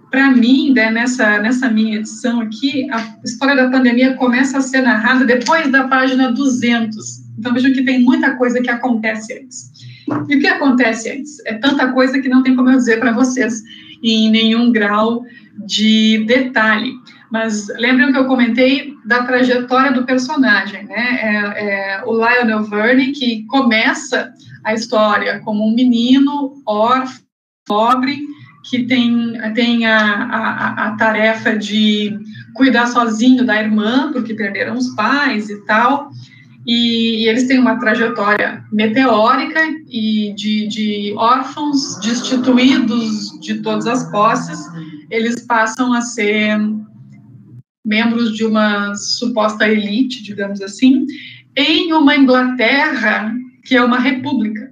para mim, né, nessa minha edição aqui, a história da pandemia começa a ser narrada depois da página 200. Então, vejam que tem muita coisa que acontece antes. E o que acontece antes? É tanta coisa que não tem como eu dizer para vocês em nenhum grau de detalhe. mas lembram que eu comentei da trajetória do personagem, né? O Lionel Verne, que começa a história como um menino órfão, pobre, que tem a tarefa de cuidar sozinho da irmã, porque perderam os pais e tal, e eles têm uma trajetória meteórica e de órfãos destituídos de todas as posses, eles passam a ser membros de uma suposta elite, digamos assim, em uma Inglaterra que é uma república,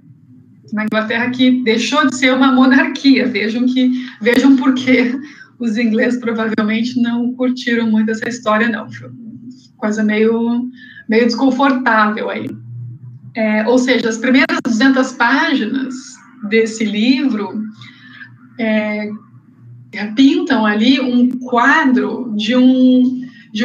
uma Inglaterra que deixou de ser uma monarquia. Vejam por que os ingleses provavelmente não curtiram muito essa história, não. Foi coisa meio desconfortável aí. Ou seja, as primeiras 200 páginas desse livro pintam ali um quadro de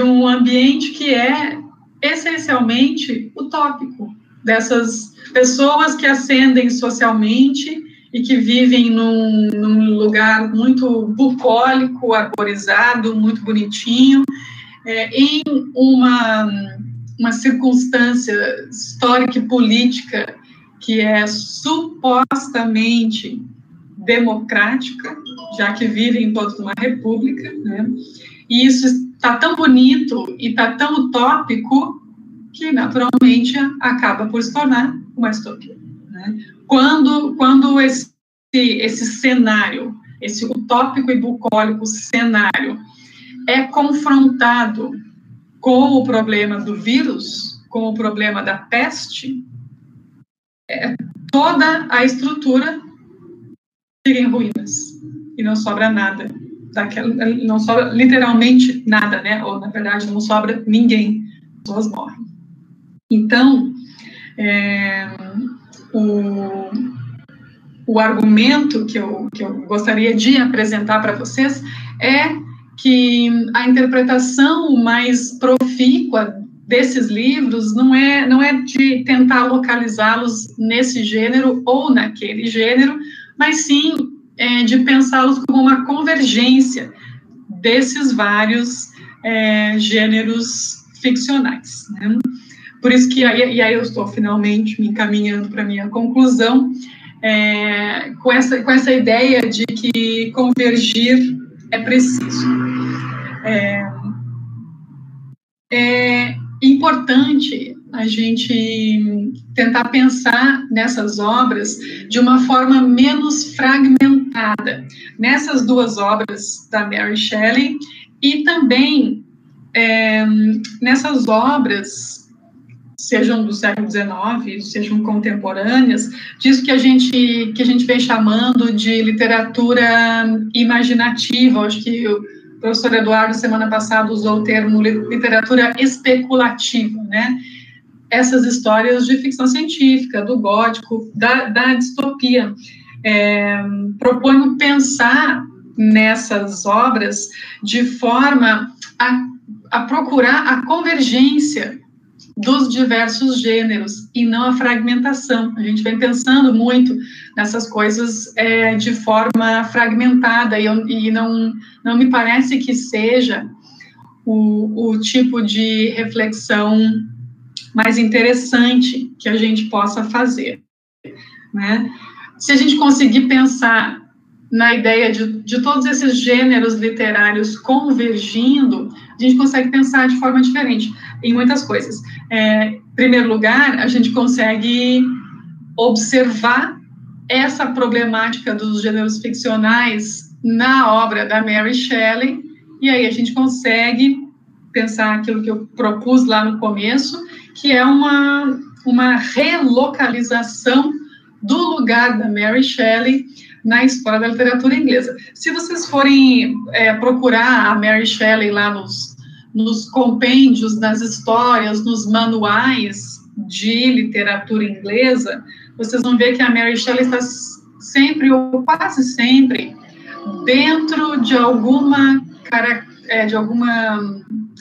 um ambiente que é essencialmente utópico, dessas pessoas que ascendem socialmente e que vivem num lugar muito bucólico, arborizado, muito bonitinho, em uma circunstância histórica e política que é supostamente democrática, já que vivem todos numa república, né? E isso está tão bonito e está tão utópico que, naturalmente, acaba por se tornar uma distopia, né? Quando esse cenário, esse utópico e bucólico cenário é confrontado com o problema do vírus, com o problema da peste, toda a estrutura fica em ruínas e não sobra nada não sobra literalmente nada, né? Ou, na verdade, não sobra ninguém, as pessoas morrem. Então, o argumento que eu gostaria de apresentar para vocês é que a interpretação mais profícua desses livros não é de tentar localizá-los nesse gênero ou naquele gênero, mas sim de pensá-los como uma convergência desses vários gêneros ficcionais, né? Por isso que, e aí eu estou finalmente me encaminhando para a minha conclusão, com essa ideia de que convergir é preciso. É importante a gente tentar pensar nessas obras de uma forma menos fragmentada. Nessas duas obras da Mary Shelley e também nessas obras, sejam do século XIX, sejam contemporâneas, disso que a gente vem chamando de literatura imaginativa. Acho que o professor Eduardo, semana passada, usou o termo literatura especulativa, né? Essas histórias de ficção científica, do gótico, da distopia. Proponho pensar nessas obras de forma a procurar a convergência dos diversos gêneros e não a fragmentação. A gente vem pensando muito nessas coisas de forma fragmentada e não me parece que seja o tipo de reflexão mais interessante que a gente possa fazer, né? Se a gente conseguir pensar na ideia de todos esses gêneros literários convergindo, a gente consegue pensar de forma diferente em muitas coisas. Em primeiro lugar, a gente consegue observar essa problemática dos gêneros ficcionais na obra da Mary Shelley, e aí a gente consegue pensar aquilo que eu propus lá no começo, que é uma relocalização do lugar da Mary Shelley na história da literatura inglesa. Se vocês forem procurar a Mary Shelley lá nos compêndios, nas histórias, nos manuais de literatura inglesa, vocês vão ver que a Mary Shelley está sempre, ou quase sempre, dentro de alguma,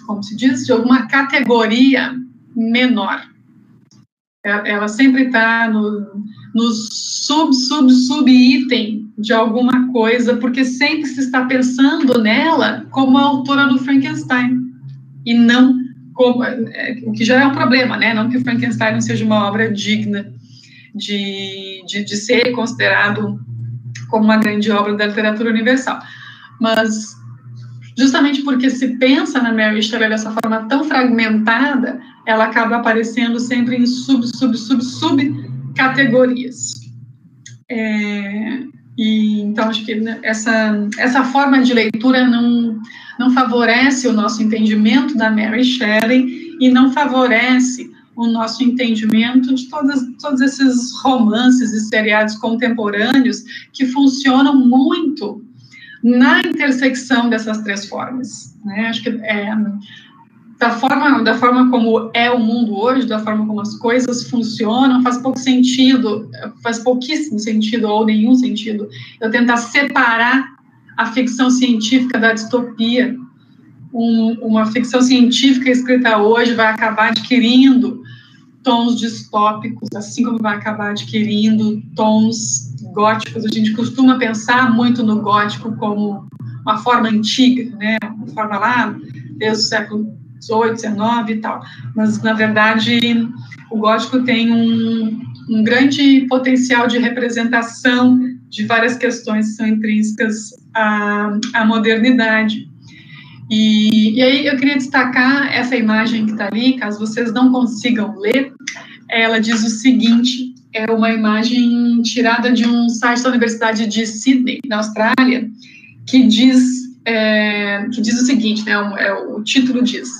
como se diz, de alguma categoria menor. ela sempre está no sub-item de alguma coisa, porque sempre se está pensando nela como a autora do Frankenstein, e não como, o que já é um problema, né? Não que o Frankenstein não seja uma obra digna de ser considerado como uma grande obra da literatura universal, mas justamente porque se pensa na Mary Shelley dessa forma tão fragmentada, ela acaba aparecendo sempre em subcategorias. E então acho que essa forma de leitura não favorece o nosso entendimento da Mary Shelley e não favorece o nosso entendimento de todos esses romances e seriados contemporâneos que funcionam muito na intersecção dessas três formas, né? Acho que da forma como é o mundo hoje, da forma como as coisas funcionam, faz pouquíssimo sentido ou nenhum sentido eu tentar separar a ficção científica da distopia. Uma ficção científica escrita hoje vai acabar adquirindo tons distópicos, assim como vai acabar adquirindo tons góticos. A gente costuma pensar muito no gótico como uma forma antiga, né? Uma forma lá desde o século XVIII, XIX e tal. Mas, na verdade, o gótico tem um grande potencial de representação de várias questões que são intrínsecas à modernidade. E aí eu queria destacar essa imagem que está ali, caso vocês não consigam ler. Ela diz o seguinte: é uma imagem tirada de um site da Universidade de Sydney, na Austrália, que diz o seguinte, né, o título diz: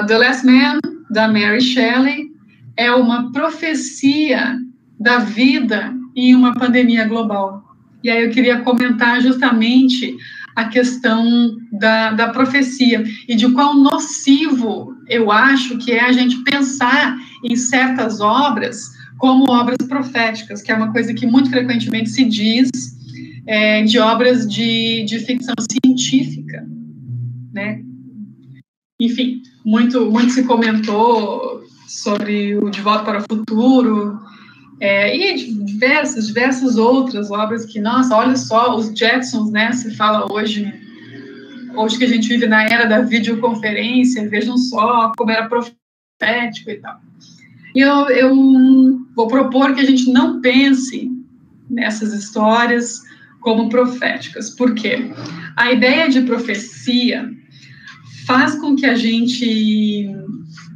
The Last Man, da Mary Shelley, é uma profecia da vida em uma pandemia global. E aí eu queria comentar justamente a questão da profecia e de quão nocivo eu acho que é a gente pensar em certas obras como obras proféticas, que é uma coisa que muito frequentemente se diz de obras de ficção científica, né? Enfim, muito se comentou sobre o De Volta para o Futuro, e diversas outras obras que, nossa, olha só, os Jetsons, né, se fala hoje que a gente vive na era da videoconferência, vejam só como era profético e tal. E eu vou propor que a gente não pense nessas histórias como proféticas, porque a ideia de profecia faz com que a gente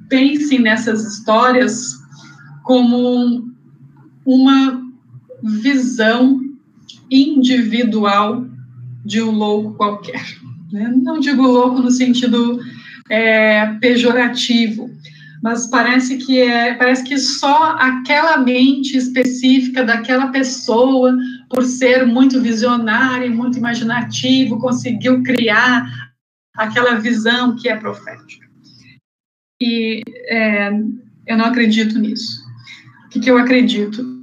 pense nessas histórias como uma visão individual de um louco qualquer, né? Não digo louco no sentido pejorativo, mas parece que só aquela mente específica daquela pessoa, por ser muito visionário, muito imaginativo, conseguiu criar aquela visão que é profética. E eu não acredito nisso. O que eu acredito?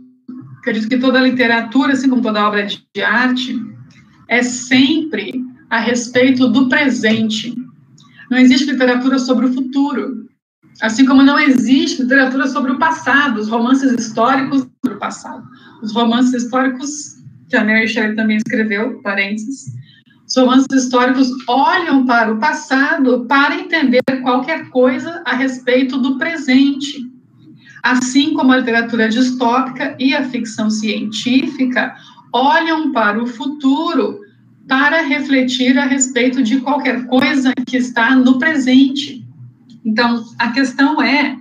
Acredito que toda literatura, assim como toda obra de arte, é sempre a respeito do presente. Não existe literatura sobre o futuro, assim como não existe literatura sobre o passado, os romances históricos sobre o passado. Os romances históricos, que a Mary Shelley também escreveu, parênteses, os romances históricos olham para o passado para entender qualquer coisa a respeito do presente. Assim como a literatura distópica e a ficção científica olham para o futuro para refletir a respeito de qualquer coisa que está no presente. Então, a questão é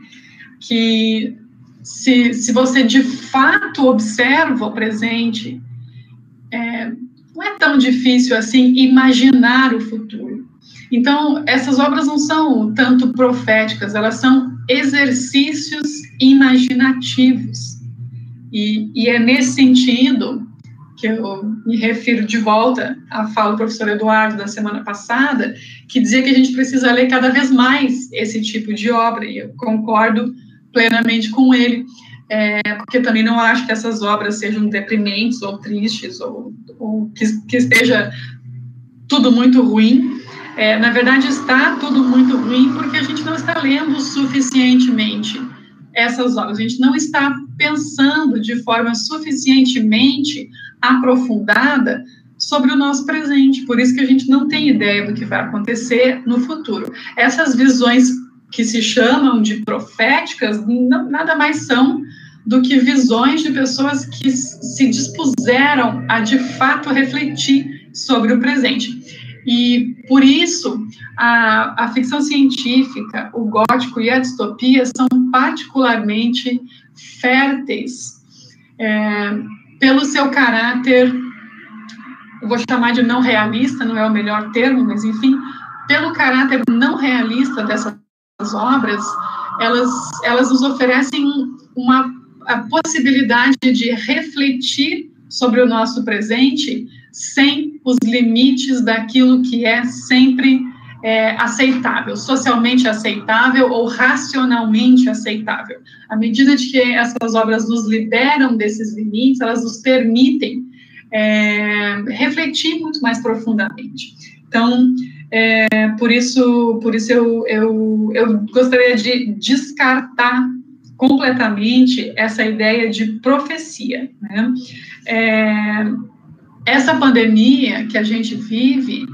que, se você de fato observa o presente, não é tão difícil assim imaginar o futuro. Então, essas obras não são tanto proféticas, elas são exercícios imaginativos. E é nesse sentido que eu me refiro de volta à fala do professor Eduardo da semana passada, que dizia que a gente precisa ler cada vez mais esse tipo de obra, e eu concordo plenamente com ele, porque também não acho que essas obras sejam deprimentes ou tristes, ou que esteja tudo muito ruim. Na verdade, está tudo muito ruim porque a gente não está lendo suficientemente essas obras, a gente não está pensando de forma suficientemente aprofundada sobre o nosso presente, por isso que a gente não tem ideia do que vai acontecer no futuro. Essas visões que se chamam de proféticas, nada mais são do que visões de pessoas que se dispuseram a, de fato, refletir sobre o presente. E, por isso, a ficção científica, o gótico e a distopia são particularmente férteis pelo seu caráter, eu vou chamar de não realista, não é o melhor termo, mas, enfim, pelo caráter não realista dessas obras, elas nos oferecem a possibilidade de refletir sobre o nosso presente sem os limites daquilo que é sempre aceitável, socialmente aceitável ou racionalmente aceitável. À medida de que essas obras nos liberam desses limites, elas nos permitem refletir muito mais profundamente. Então, por isso eu gostaria de descartar completamente essa ideia de profecia, né? Essa pandemia que a gente vive,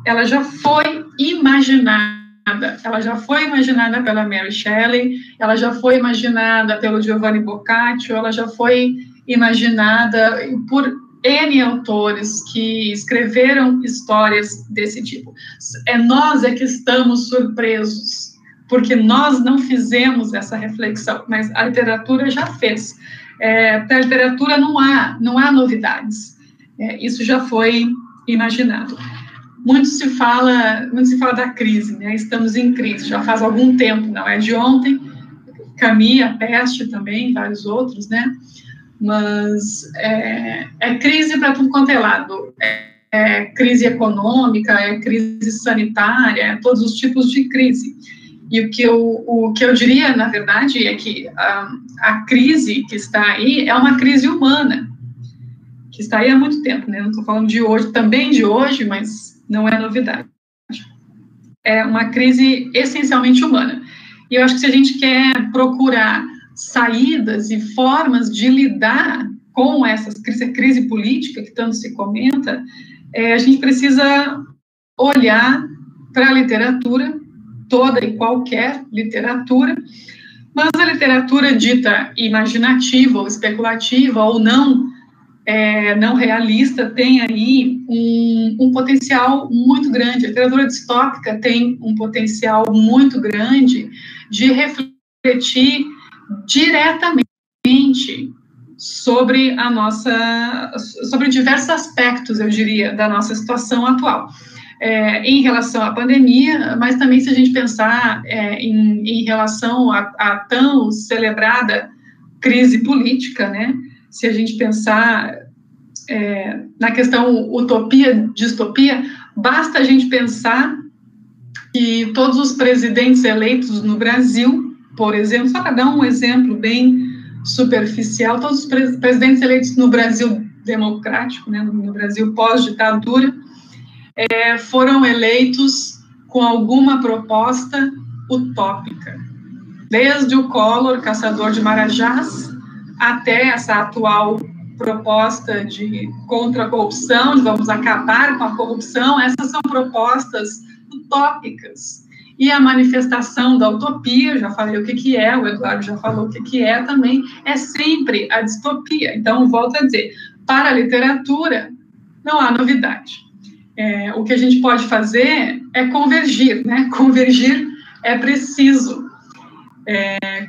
ela já foi imaginada pela Mary Shelley, ela já foi imaginada pelo Giovanni Boccaccio, ela já foi imaginada por N autores que escreveram histórias desse tipo. Nós que estamos surpresos, porque nós não fizemos essa reflexão, mas a literatura já fez. Para a literatura não há novidades. Isso já foi imaginado. Muito se fala da crise, né? Estamos em crise, já faz algum tempo, não é de ontem. Camus, a Peste também, vários outros, né? Mas é crise para tudo quanto é lado. É crise econômica, é crise sanitária, todos os tipos de crise. E o que eu diria, na verdade, é que a crise que está aí é uma crise humana, que está aí há muito tempo, né? Não estou falando de hoje, também de hoje, mas não é novidade. É uma crise essencialmente humana. E eu acho que se a gente quer procurar saídas e formas de lidar com essa crise política que tanto se comenta, a gente precisa olhar para a literatura, toda e qualquer literatura, mas a literatura dita imaginativa ou especulativa ou não realista tem aí um potencial muito grande. A literatura distópica tem um potencial muito grande de refletir diretamente sobre sobre diversos aspectos, eu diria, da nossa situação atual. Em relação à pandemia, mas também se a gente pensar em relação à tão celebrada crise política, né? Se a gente pensar na questão utopia-distopia, basta a gente pensar que todos os presidentes eleitos no Brasil, por exemplo, só para dar um exemplo bem superficial, todos os presidentes eleitos no Brasil democrático, né, no Brasil pós-ditadura, foram eleitos com alguma proposta utópica. Desde o Collor, caçador de marajás, até essa atual proposta de contra a corrupção, de vamos acabar com a corrupção, essas são propostas utópicas. E a manifestação da utopia, já falei o que é, o Eduardo já falou o que é também, é sempre a distopia. Então, volto a dizer, para a literatura, não há novidade. O que a gente pode fazer é convergir, né? Convergir é preciso.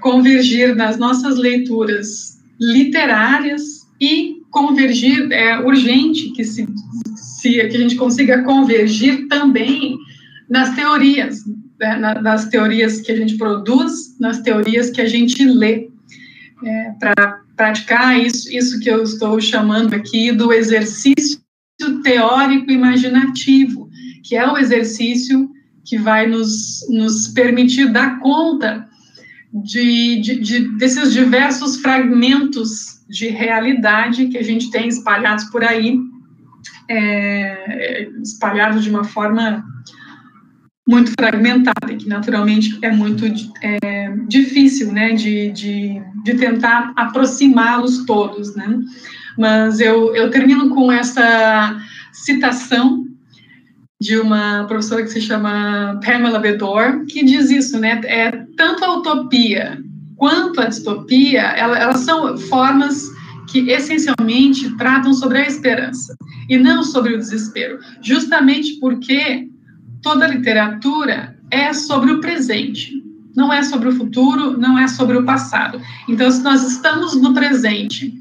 Convergir nas nossas leituras literárias e convergir é urgente que que a gente consiga convergir também nas teorias, né, nas teorias que a gente produz, nas teorias que a gente lê, para praticar isso que eu estou chamando aqui do exercício teórico imaginativo, que é o exercício que vai nos permitir dar conta desses diversos fragmentos de realidade que a gente tem espalhados por aí, espalhados de uma forma muito fragmentada, que naturalmente é muito difícil, né, de tentar aproximá-los todos, né. Mas eu termino com essa citação de uma professora que se chama Pamela Bedore, que diz isso, né, tanto a utopia quanto a distopia, elas são formas que essencialmente tratam sobre a esperança, e não sobre o desespero, justamente porque toda literatura é sobre o presente, não é sobre o futuro, não é sobre o passado. Então, se nós estamos no presente,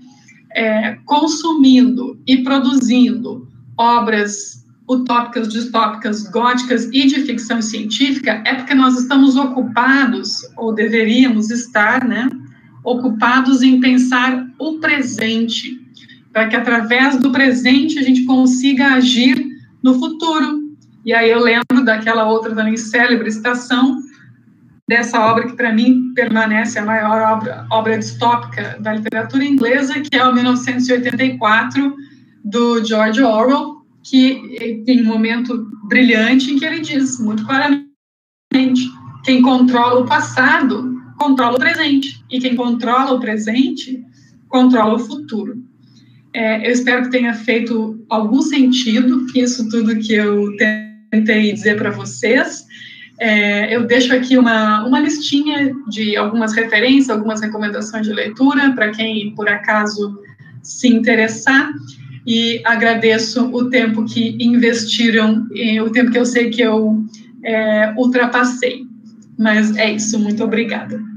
consumindo e produzindo obras utópicas, distópicas, góticas e de ficção científica, é porque nós estamos ocupados, ou deveríamos estar, né, ocupados em pensar o presente, para que através do presente a gente consiga agir no futuro. E aí eu lembro daquela outra também célebre citação dessa obra que, para mim, permanece a maior obra distópica da literatura inglesa, que é o 1984, do George Orwell, que tem um momento brilhante em que ele diz, muito claramente, quem controla o passado, controla o presente, e quem controla o presente, controla o futuro. Eu espero que tenha feito algum sentido, isso tudo que eu tentei dizer para vocês. Eu deixo aqui uma listinha de algumas referências, algumas recomendações de leitura, para quem, por acaso, se interessar, e agradeço o tempo que investiram, o tempo que eu sei que eu ultrapassei. Mas é isso, muito obrigada.